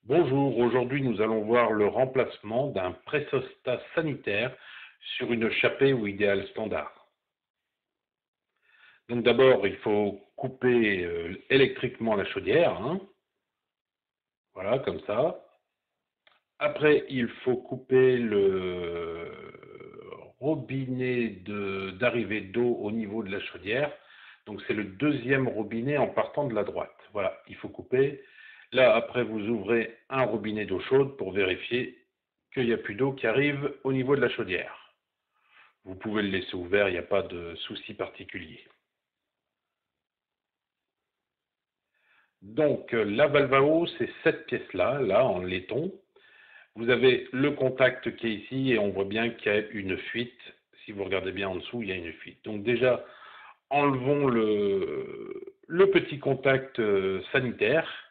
Bonjour, aujourd'hui nous allons voir le remplacement d'un pressostat sanitaire sur une chapée ou idéal standard. Donc d'abord il faut couper électriquement la chaudière, hein, voilà comme ça. Après il faut couper le robinet d'arrivée d'eau au niveau de la chaudière. Donc c'est le deuxième robinet en partant de la droite. Voilà, il faut couper. Là après vous ouvrez un robinet d'eau chaude pour vérifier qu'il n'y a plus d'eau qui arrive au niveau de la chaudière. Vous pouvez le laisser ouvert, il n'y a pas de souci particulier. Donc la valve à eau, c'est cette pièce-là, là en laiton. Vous avez le contact qui est ici et on voit bien qu'il y a une fuite. Si vous regardez bien en dessous, il y a une fuite. Donc déjà, enlevons le petit contact sanitaire.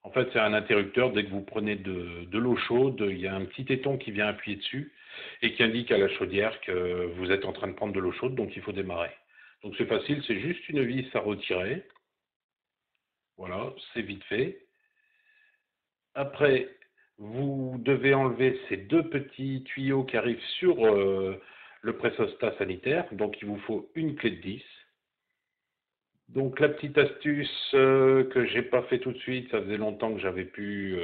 En fait, c'est un interrupteur. Dès que vous prenez de l'eau chaude, il y a un petit téton qui vient appuyer dessus et qui indique à la chaudière que vous êtes en train de prendre de l'eau chaude, donc il faut démarrer. Donc c'est facile, c'est juste une vis à retirer. Voilà, c'est vite fait. Après, vous devez enlever ces deux petits tuyaux qui arrivent sur le pressostat sanitaire. Donc il vous faut une clé de 10. Donc la petite astuce que j'ai pas fait tout de suite, ça faisait longtemps que j'avais pu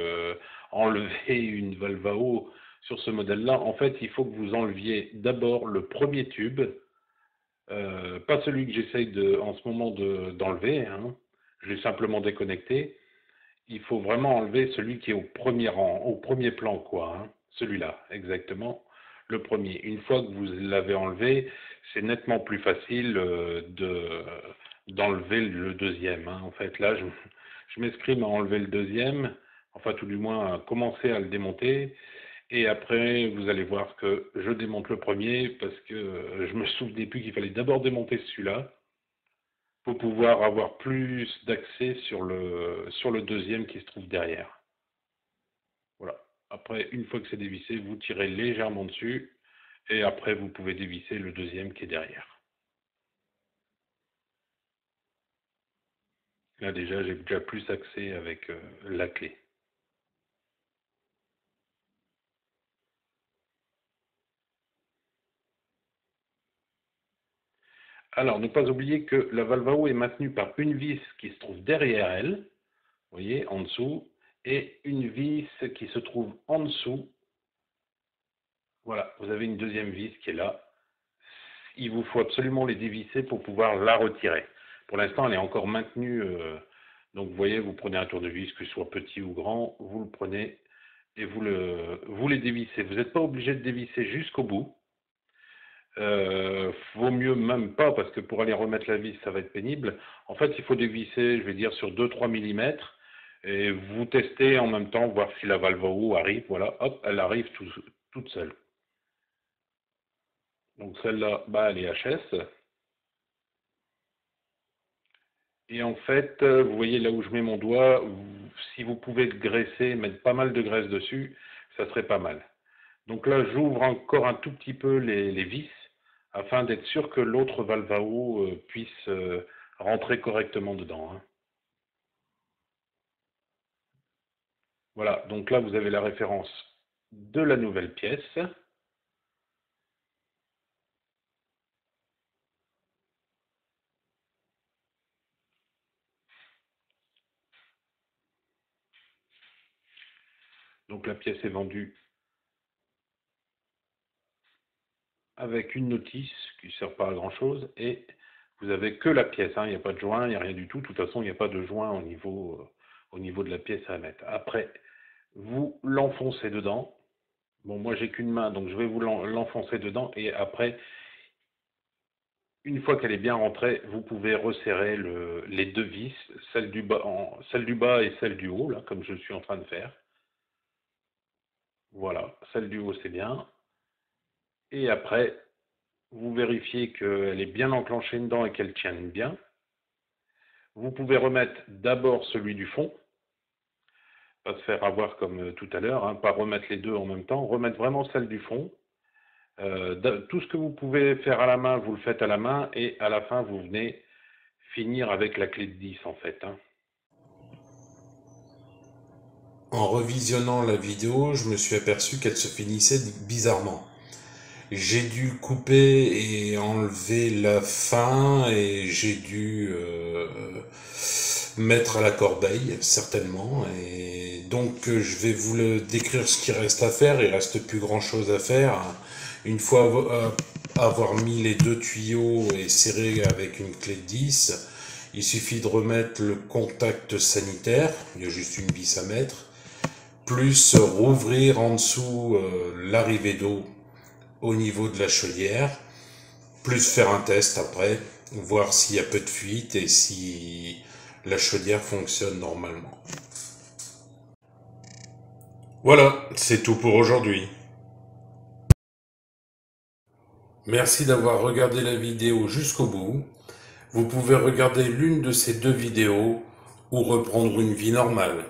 enlever une valve à eau sur ce modèle-là. En fait, il faut que vous enleviez d'abord le premier tube, pas celui que j'essaye en ce moment d'enlever, hein. Je l'ai simplement déconnecté. Il faut vraiment enlever celui qui est au premier rang, au premier plan, quoi, hein. Celui-là, exactement, le premier. Une fois que vous l'avez enlevé, c'est nettement plus facile d'enlever le deuxième, hein. En fait, là, je m'escrime à enlever le deuxième, enfin tout du moins à commencer à le démonter. Et après, vous allez voir que je démonte le premier parce que je me souvenais plus qu'il fallait d'abord démonter celui-là pour pouvoir avoir plus d'accès sur le deuxième qui se trouve derrière. Voilà. Après, une fois que c'est dévissé, vous tirez légèrement dessus et après, vous pouvez dévisser le deuxième qui est derrière. Là, déjà, j'ai déjà plus accès avec la clé. Alors, ne pas oublier que la valve à eau est maintenue par une vis qui se trouve derrière elle, vous voyez, en dessous, et une vis qui se trouve en dessous. Voilà, vous avez une deuxième vis qui est là. Il vous faut absolument les dévisser pour pouvoir la retirer. Pour l'instant, elle est encore maintenue. Donc, vous voyez, vous prenez un tournevis, que ce soit petit ou grand, vous le prenez et vous les dévissez. Vous n'êtes pas obligé de dévisser jusqu'au bout. Vaut mieux même pas, parce que pour aller remettre la vis, ça va être pénible. En fait, il faut dévisser, je vais dire, sur 2-3 mm. Et vous testez en même temps, voir si la valve à eau arrive. Voilà, hop, elle arrive toute seule. Donc celle-là, bah, elle est HS. Et en fait, vous voyez là où je mets mon doigt, si vous pouvez le graisser, mettre pas mal de graisse dessus, ça serait pas mal. Donc là, j'ouvre encore un tout petit peu les vis afin d'être sûr que l'autre valve à eau puisse rentrer correctement dedans, hein. Voilà, donc là, vous avez la référence de la nouvelle pièce. Donc la pièce est vendue avec une notice qui ne sert pas à grand-chose et vous avez que la pièce, hein. Il n'y a pas de joint, il n'y a rien du tout. De toute façon, il n'y a pas de joint au niveau de la pièce à mettre. Après, vous l'enfoncez dedans. Bon, moi, j'ai qu'une main, donc je vais vous l'enfoncer dedans. Et après, une fois qu'elle est bien rentrée, vous pouvez resserrer les deux vis, celle du bas et celle du haut, là, comme je suis en train de faire. Voilà, celle du haut, c'est bien. Et après, vous vérifiez qu'elle est bien enclenchée dedans et qu'elle tienne bien. Vous pouvez remettre d'abord celui du fond, pas se faire avoir comme tout à l'heure, hein, pas remettre les deux en même temps, remettre vraiment celle du fond. Tout ce que vous pouvez faire à la main, vous le faites à la main et à la fin, vous venez finir avec la clé de 10 en fait, hein. en revisionnant la vidéo, je me suis aperçu qu'elle se finissait bizarrement. J'ai dû couper et enlever la fin et j'ai dû mettre à la corbeille, certainement. Et donc je vais vous le décrire ce qui reste à faire. Il reste plus grand chose à faire. Une fois avoir mis les deux tuyaux et serré avec une clé de 10, il suffit de remettre le contact sanitaire. Il y a juste une vis à mettre. Plus rouvrir en dessous l'arrivée d'eau au niveau de la chaudière, plus faire un test après, voir s'il y a peu de fuite et si la chaudière fonctionne normalement. Voilà, c'est tout pour aujourd'hui. Merci d'avoir regardé la vidéo jusqu'au bout. Vous pouvez regarder l'une de ces deux vidéos ou reprendre une vie normale.